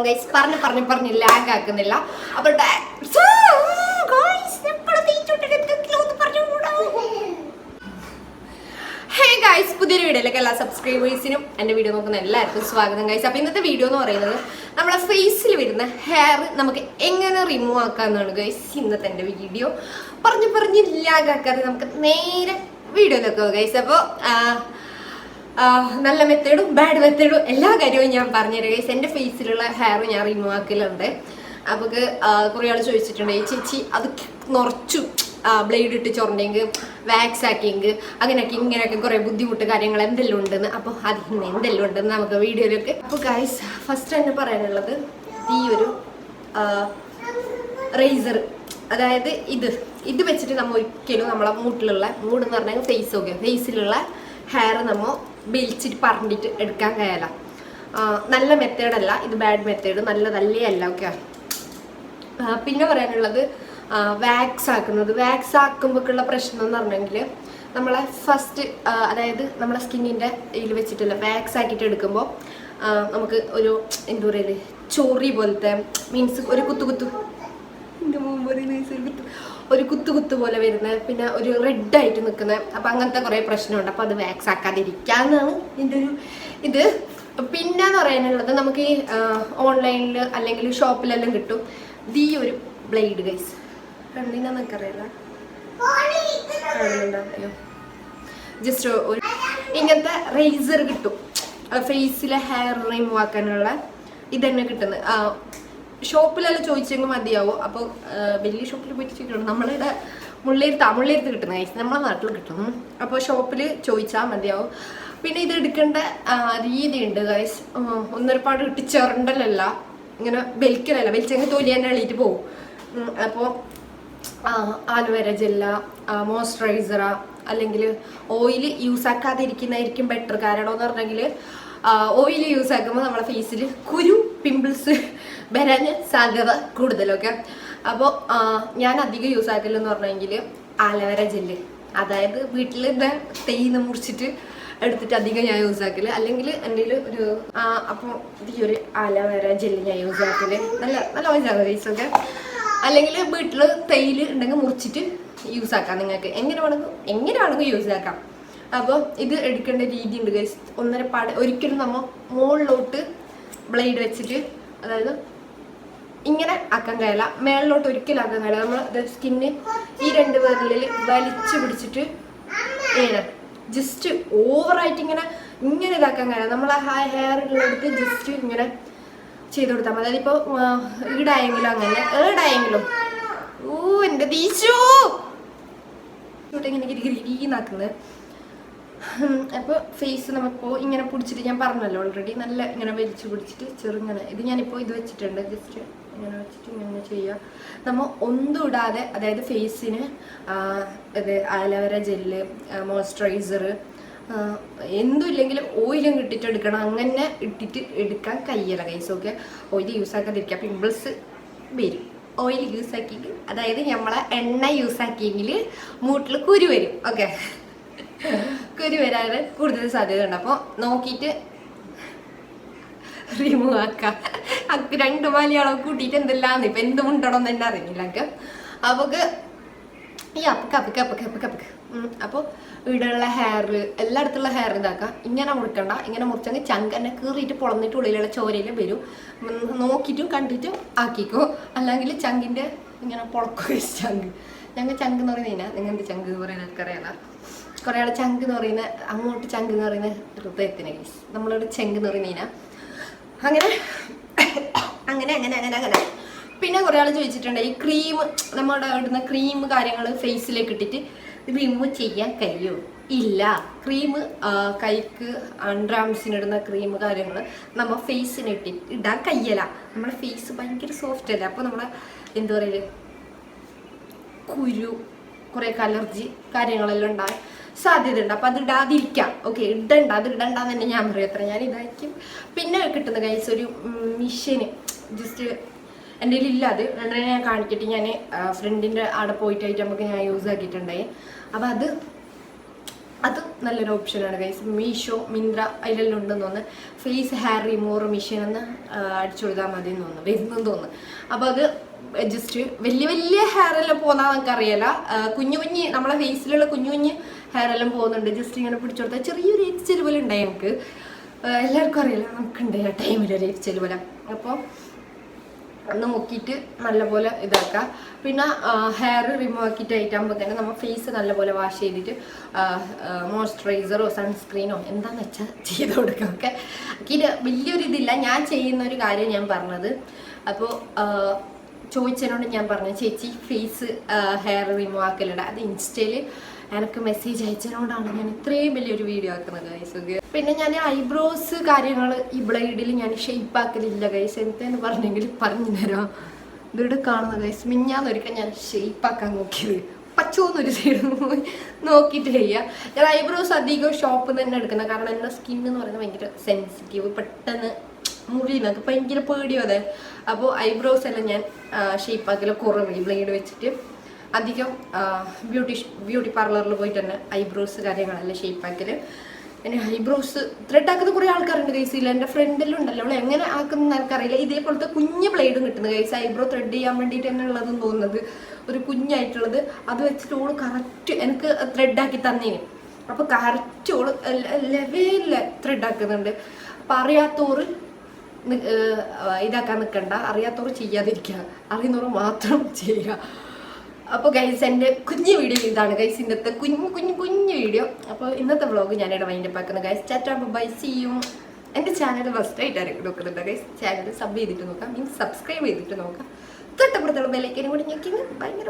ഉണ്ടാവും ഗൈസ്. പറഞ്ഞ് ലാഗ് ആക്കുന്നില്ല. അപ്പോൾ ഗൈസ്, പുതിയൊരു വീഡിയോയിലേക്ക് എല്ലാ സബ്സ്ക്രൈബേഴ്സിനും എൻ്റെ വീഡിയോ നോക്കുന്ന എല്ലാവർക്കും സ്വാഗതം ഗൈസ്. അപ്പോൾ ഇന്നത്തെ വീഡിയോ എന്ന് പറയുന്നത് നമ്മളെ ഫേസിൽ വരുന്ന ഹെയർ നമുക്ക് എങ്ങനെ റിമൂവ് ആക്കാമെന്നാണ് ഗൈസ് ഇന്നത്തെ എൻ്റെ വീഡിയോ. പറഞ്ഞ് ലാഗ് ആക്കാതെ നമുക്ക് നേരെ വീഡിയോയിലേക്ക് പോകാം ഗൈസ്. അപ്പോൾ നല്ല മെത്തേഡും ബാഡ് മെത്തേഡും എല്ലാ കാര്യവും ഞാൻ പറഞ്ഞുതരാം ഗൈസ്. എൻ്റെ ഫേസിലുള്ള ഹെയർ ഞാൻ റിമൂവ് ആക്കലുണ്ട്. അപ്പോൾ കുറേ ആൾ ചോദിച്ചിട്ടുണ്ട്, ചേച്ചി അത് നിറച്ചു ബ്ലേഡ് ഇട്ട് ചൊറണ്ടെങ്കിൽ വാക്സ് ആക്കിയെങ്കിൽ അങ്ങനെയൊക്കെ ഇങ്ങനെയൊക്കെ കുറേ ബുദ്ധിമുട്ട് കാര്യങ്ങൾ എന്തെല്ലാം ഉണ്ടെന്ന്. അപ്പോൾ അതിന് എന്തെല്ലാം ഉണ്ടെന്ന് നമുക്ക് വീഡിയോയിലൊക്കെ. അപ്പോൾ ഗൈസ്, ഫസ്റ്റ് തന്നെ പറയാനുള്ളത് ഈ ഒരു റേസർ, അതായത് ഇത് വെച്ചിട്ട് നമ്മൾ ഒരിക്കലും നമ്മളെ മൂടെന്ന് പറഞ്ഞാൽ ഫേസിലുള്ള ഹെയർ നമ്മൾ വലിച്ചിട്ട് പറഞ്ഞിട്ട് എടുക്കാൻ കഴിയില്ല. നല്ല മെത്തേഡല്ല ഇത്, ബാഡ് മെത്തേഡ്, നല്ലതല്ലേ അല്ല. ഓക്കെ, പിന്നെ പറയാനുള്ളത് വാക്സ് ആക്കുമ്പോഴേക്കുള്ള പ്രശ്നം എന്ന് പറഞ്ഞെങ്കിൽ നമ്മളെ ഫസ്റ്റ് അതായത് നമ്മളെ സ്കിന്നിൻ്റെ ഇതിൽ വെച്ചിട്ടില്ല വാക്സ് ആക്കിയിട്ട് എടുക്കുമ്പോൾ നമുക്ക് ഒരു എന്താ പറയുക ചോറി പോലത്തെ മീൻസ് ഒരു കുത്തു പോലെ വരുന്നത്, പിന്നെ ഒരു റെഡായിട്ട് നിൽക്കുന്നത്. അപ്പം അങ്ങനത്തെ കുറേ പ്രശ്നമുണ്ട്. അപ്പോൾ അത് വാക്സ് ആക്കാതിരിക്കാമെന്നാണ് എൻ്റെ ഒരു ഇത്. പിന്നെന്ന് പറയാനുള്ളത് നമുക്ക് ഈ ഓൺലൈനിൽ അല്ലെങ്കിൽ ഷോപ്പിലെല്ലാം കിട്ടും ഈ ഒരു ബ്ലേഡ് ഗൈസ്. കണ്ടിനാ നിനക്കറിയില്ല, ജസ്റ്റ് ഒരു ഇങ്ങനത്തെ റേസർ കിട്ടും ഫേസിലെ ഹെയർ റിമൂവ് ആക്കാനുള്ള. ഇതന്നെ കിട്ടുന്നത് ഷോപ്പിലെല്ലാം ചോദിച്ചെങ്കിൽ മതിയാവും. അപ്പോൾ വലിയ ഷോപ്പിൽ പോയിട്ട് ചോദിക്കണം, നമ്മളിവിടെ മുള്ളിയെടുത്ത് കിട്ടുന്ന ഗൈസ്, നമ്മളെ നാട്ടിൽ കിട്ടും. അപ്പോൾ ഷോപ്പിൽ ചോദിച്ചാൽ മതിയാവും. പിന്നെ ഇത് എടുക്കേണ്ട രീതിയുണ്ട് ഗൈസ്. ഒന്നൊരുപാട് ഇട്ട് ചെറണ്ടല്ല, ഇങ്ങനെ വലിച്ചെങ്കിൽ തൊലി തന്നെ എളീറ്റ് പോകും. അപ്പോൾ ആലോവേര ജെല്ല, മോയ്സ്ചറൈസറ അല്ലെങ്കിൽ ഓയിൽ യൂസ് ആക്കാതിരിക്കുന്നതായിരിക്കും ബെറ്റർ. കാരണം എന്ന് പറഞ്ഞെങ്കിൽ ഓയിൽ യൂസ് ആക്കുമ്പോൾ നമ്മളെ ഫേസിൽ പിമ്പിൾസ് വരാൻ സാധ്യത കൂടുതലൊക്കെ. അപ്പോൾ ഞാൻ അധികം യൂസ് ആക്കലെന്ന് പറഞ്ഞെങ്കിൽ ആലോവേര ജെല്ല്, അതായത് വീട്ടിൽ ഇത് തേയിന്ന് മുറിച്ചിട്ട് എടുത്തിട്ട് അധികം ഞാൻ യൂസ് ആക്കല്. അല്ലെങ്കിൽ എൻ്റെ ഒരു അപ്പോൾ ഈ ഒരു ആലോവേര ജെല്ല് ഞാൻ യൂസ് ആക്കല്. നല്ല വയസ്സാണ് ഫേസൊക്കെ. അല്ലെങ്കിൽ വീട്ടിൽ തേയിൽ ഉണ്ടെങ്കിൽ മുറിച്ചിട്ട് യൂസ് ആക്കാം. നിങ്ങൾക്ക് എങ്ങനെ വേണമെങ്കിൽ യൂസ് ആക്കാം. അപ്പോൾ ഇത് എടുക്കേണ്ട രീതി ഉണ്ട് ഗൈസ്. ഒരിക്കലും നമ്മൾ മുകളിലോട്ട് ബ്ലേഡ് വെച്ചിട്ട്, അതായത് ഇങ്ങനെ ആക്കാൻ കഴിയില്ല, മേളിലോട്ട് ഒരിക്കലും ആക്കാൻ കഴിയില്ല. നമ്മൾ സ്കിന്ന് ഈ രണ്ട് വിരലിൽ വലിച്ചു പിടിച്ചിട്ട് ഇങ്ങനെ ജസ്റ്റ് ഓവറായിട്ട് ഇങ്ങനെ ഇതാക്കാൻ കഴിയില്ല. നമ്മൾ ആ ഹെയറിലെടുത്ത് ജസ്റ്റ് ഇങ്ങനെ ചെയ്ത് കൊടുത്താൽ മതി. അതിപ്പോൾ ഈടായെങ്കിലും അങ്ങനെ ഏടായെങ്കിലും എൻ്റെ തീച്ചു ഇങ്ങനെ ഗിരിഗിരിന്നാക്കുന്നത്. അപ്പോൾ ഫേസ് നമ്മളിപ്പോൾ ഇങ്ങനെ പിടിച്ചിട്ട്, ഞാൻ പറഞ്ഞല്ലോ ഓൾറെഡി, നല്ല ഇങ്ങനെ വലിച്ചു പിടിച്ചിട്ട് ചെറുങ്ങനെ ഇത് ഞാനിപ്പോൾ ഇത് വെച്ചിട്ടുണ്ട്. ജസ്റ്റ് ഇങ്ങനെ വെച്ചിട്ട് ഇങ്ങനെ ചെയ്യുക. നമ്മൾ ഒന്നും ഇടാതെ, അതായത് ഫേസിന് ഇത് ആലോവേര ജെല്ല്, മോയ്സ്ചറൈസർ എന്തും ഇല്ലെങ്കിലും ഓയിലും ഇട്ടിട്ട് എടുക്കണം. അങ്ങനെ ഇട്ടിട്ട് എടുക്കാൻ കഴിയില്ല ഗൈസ്. ഓക്കെ, ഓയിൽ യൂസ് ആക്കാതിരിക്കുക, പിമ്പിൾസ് വരും. ഓയിൽ യൂസ് ആക്കിയെങ്കിൽ, അതായത് നമ്മളെ എണ്ണ യൂസ് ആക്കിയെങ്കിൽ മൂട്ടിൽ കുരു വരും. ഓക്കെ, കുരു വരാൻ കൂടുതൽ സാധ്യത ഉണ്ട്. അപ്പോൾ നോക്കിയിട്ട് റിമൂവ് ആക്കാം. രണ്ട് മലയാളം കൂട്ടിയിട്ട് എന്തെല്ലാന്ന് ഇപ്പം എന്ത് മുണ്ടണം എന്ന് തന്നെ അറിയില്ല. അപ്പോൾ ഈ അപ്പക്ക് അപ്പോൾ ഇവിടെയുള്ള ഹെയർ, എല്ലായിടത്തുള്ള ഹെയർ ഇതാക്കാം. ഇങ്ങനെ മുറിക്കണ്ട. ഇങ്ങനെ മുറിച്ചെങ്കിൽ ചങ്ക് തന്നെ കീറിയിട്ട് പൊളന്നിട്ട് ഉള്ളിലുള്ള ചോരയിൽ വരും. നോക്കിയിട്ടും കണ്ടിട്ടും ആക്കിക്കോ. അല്ലെങ്കിൽ ചങ്കിൻ്റെ ഇങ്ങനെ പൊളക്കുക ചങ്ക് എന്ന് പറയുന്നതിനാ. നിങ്ങളുടെ ചങ്ക് എന്ന് പറയുന്നത് എനിക്കറിയാലോ. കുറേ ആൾ ചങ്ക് എന്ന് പറയുന്ന, അങ്ങോട്ട് ചങ്ക് എന്ന് പറയുന്ന ഹൃദയത്തിന് കേസ്, നമ്മളിവിടെ ചെങ്ക് എന്ന് പറയുന്നതിനാ. അങ്ങനെ പിന്നെ കുറേ ആൾ ചോദിച്ചിട്ടുണ്ട്, ഈ ക്രീം, നമ്മുടെ ഇടുന്ന ക്രീം കാര്യങ്ങൾ ഫേസിലേക്ക് ഇട്ടിട്ട് റിമൂവ് ചെയ്യാൻ കഴിയുമോ? ഇല്ല. ക്രീം കൈക്ക് അണ്ടർആംസിനിടുന്ന ക്രീം കാര്യങ്ങൾ നമ്മൾ ഫേസിന് ഇടാൻ കഴിയല. നമ്മുടെ ഫേസ് ഭയങ്കര സോഫ്റ്റ് അല്ലേ. അപ്പോൾ നമ്മളെ എന്താ പറയുക, കുരു, കുറേ അലർജി കാര്യങ്ങളെല്ലാം ഉണ്ടാകാൻ സാധ്യതയുണ്ട്. അപ്പോൾ അത് ഇടാതിരിക്കാം. ഓക്കെ, അത് ഇടണ്ടെന്ന് തന്നെ ഞാൻ പറയും. അത്ര ഞാൻ ഇതായിരിക്കും. പിന്നെ കിട്ടുന്ന ഗൈസ് ഒരു മിഷന്, ജസ്റ്റ് എൻ്റെ കയ്യിലില്ല, അത് ഞാൻ കാണിക്കട്ടെ. ഞാൻ ഫ്രണ്ടിൻ്റെ അവിടെ പോയിട്ടായിട്ട് നമുക്ക് ഞാൻ യൂസ് ആക്കിയിട്ടുണ്ടായി. അപ്പോൾ അത് അതും നല്ലൊരു ഓപ്ഷനാണ് ഗൈസ്. മീഷോ, മിന്ത്ര അതിലെല്ലാം ഉണ്ടെന്ന് തോന്നുന്നു. ഫേസ് ഹെയർ റിമൂവർ മെഷീൻ എന്ന് അടിച്ചു കൊടുത്താൽ മതി എന്ന് തോന്നുന്നു, വരുന്നെന്ന് തോന്നുന്നു. അപ്പോൾ അത് ജസ്റ്റ് വലിയ ഹെയർ എല്ലാം പോകുന്ന നമുക്കറിയില്ല. കുഞ്ഞു നമ്മളെ ഫേസിലുള്ള കുഞ്ഞു ഹെയർ എല്ലാം പോകുന്നുണ്ട്. ജസ്റ്റ് ഇങ്ങനെ പിടിച്ചു കൊടുത്താൽ ചെറിയൊരു എരിച്ചൽ പോലെ ഉണ്ടായി. നമുക്ക് എല്ലാവർക്കും അറിയില്ല, നമുക്കുണ്ട് ആ ടൈമിലൊരു എരിച്ചൽ പോലെ. അപ്പോൾ ഒന്ന് നോക്കിയിട്ട് നല്ലപോലെ ഇതാക്കുക. പിന്നെ ഹെയർ റിമൂവ് ആക്കിയിട്ട് ആയിട്ടാകുമ്പോൾ തന്നെ നമ്മൾ ഫേസ് നല്ലപോലെ വാഷ് ചെയ്തിട്ട് മോയ്സ്ചറൈസറോ സൺസ്ക്രീനോ എന്താണെന്ന് വെച്ചാൽ ചെയ്ത് കൊടുക്കുക. ഓക്കെ, ഇത് വലിയൊരു ഇതില്ല, ഞാൻ ചെയ്യുന്ന ഒരു കാര്യം ഞാൻ പറഞ്ഞത്. അപ്പോൾ ചോദിച്ചതിനോട് ഞാൻ പറഞ്ഞു, ചേച്ചി ഫേസ് ഹെയർ റിമൂവ് ആക്കലുണ്ട്. അത് ഇൻസ്റ്റയിൽ എനിക്ക് മെസ്സേജ് അയച്ചതിനോടാണ് ഞാൻ ഇത്രയും വലിയൊരു വീഡിയോ ആക്കുന്നത് ഗൈസ്. പിന്നെ ഞാൻ ഐബ്രോസ് കാര്യങ്ങൾ ഈ ബ്ലേഡിൽ ഞാൻ ഷേപ്പ് ആക്കലില്ല ഗൈസ്. എന്തെന്ന് പറഞ്ഞെങ്കിൽ പറഞ്ഞു തരാം. ഇതിവിടെ കാണുന്ന ഗൈസ്, മിഞ്ഞാന്നൊരിക്കൽ ഞാൻ ഷേപ്പ് ആക്കാൻ നോക്കിയത് പച്ചോന്നൊരു സൈഡ് നോക്കിയിട്ട് ചെയ്യുക. ഞാൻ ഐബ്രോസ് അധികം ഷോപ്പിൽ തന്നെ എടുക്കുന്നത്. കാരണം എൻ്റെ സ്കിൻ എന്ന് പറയുന്നത് ഭയങ്കര സെൻസിറ്റീവ്, പെട്ടെന്ന് മുറിയുന്നൊക്കെ ഭയങ്കര പേടിയോ അതെ. അപ്പോൾ ഐബ്രോസ് എല്ലാം ഞാൻ ഷേപ്പ് ആക്കൽ കുറവ് ഈ ബ്ലേഡ് വെച്ചിട്ട്. അധികം ബ്യൂട്ടി പാർലറിൽ പോയിട്ട് തന്നെ ഐബ്രോസ് കാര്യങ്ങളെല്ലാം ഷേപ്പ് ആക്കൽ. പിന്നെ ഐബ്രോസ് ത്രെഡ് ആക്കുന്ന കുറേ ആൾക്കാരുണ്ട് ഗൈസ്. ഇല്ല, എൻ്റെ ഫ്രണ്ടിലും ഉണ്ടല്ലോ, അവൾ എങ്ങനെ ആക്കുന്ന എനിക്കറിയില്ല. ഇതേപോലത്തെ കുഞ്ഞ് ബ്ലേഡും കിട്ടുന്നത് ഗൈസ്, ഐബ്രോ ത്രെഡ് ചെയ്യാൻ വേണ്ടിയിട്ട് തന്നെ ഉള്ളതെന്ന് തോന്നുന്നത്, ഒരു കുഞ്ഞായിട്ടുള്ളത്. അത് വെച്ചിട്ട് ഓള് കറക്റ്റ് എനിക്ക് ത്രെഡാക്കി തന്നേന്. അപ്പോൾ കറക്റ്റ് ഓള് ലെവലിൽ ത്രെഡ് ആക്കുന്നുണ്ട്. അപ്പം അറിയാത്തവർ ഇതാക്കാൻ നിൽക്കണ്ട, അറിയാത്തവർ ചെയ്യാതിരിക്കുക, അറിയുന്നവർ മാത്രം ചെയ്യുക. അപ്പോൾ ഗൈസ് എൻ്റെ കുഞ്ഞു വീഡിയോ ഇതാണ് ഗൈസ്, ഇന്നത്തെ കുഞ്ഞു വീഡിയോ. അപ്പോൾ ഇന്നത്തെ വ്ളോഗ് ഞാനിവിടെ വൈൻഡപ്പ് ആക്കുന്നത് guys. Tata bye, see you. എൻ്റെ ചാനൽ ഫസ്റ്റ് ആയിട്ടായിരിക്കും നോക്കുന്നുണ്ട് ഗൈസ്. ചാനൽ സബ് ചെയ്തിട്ട് നോക്കാം, മീൻസ് സബ്സ്ക്രൈബ് ചെയ്തിട്ട് നോക്കാം. തൊട്ടപ്പുറത്തുള്ള ബെല്ലൈക്കനും കൂടി ഞെക്കിങ് ഭയങ്കര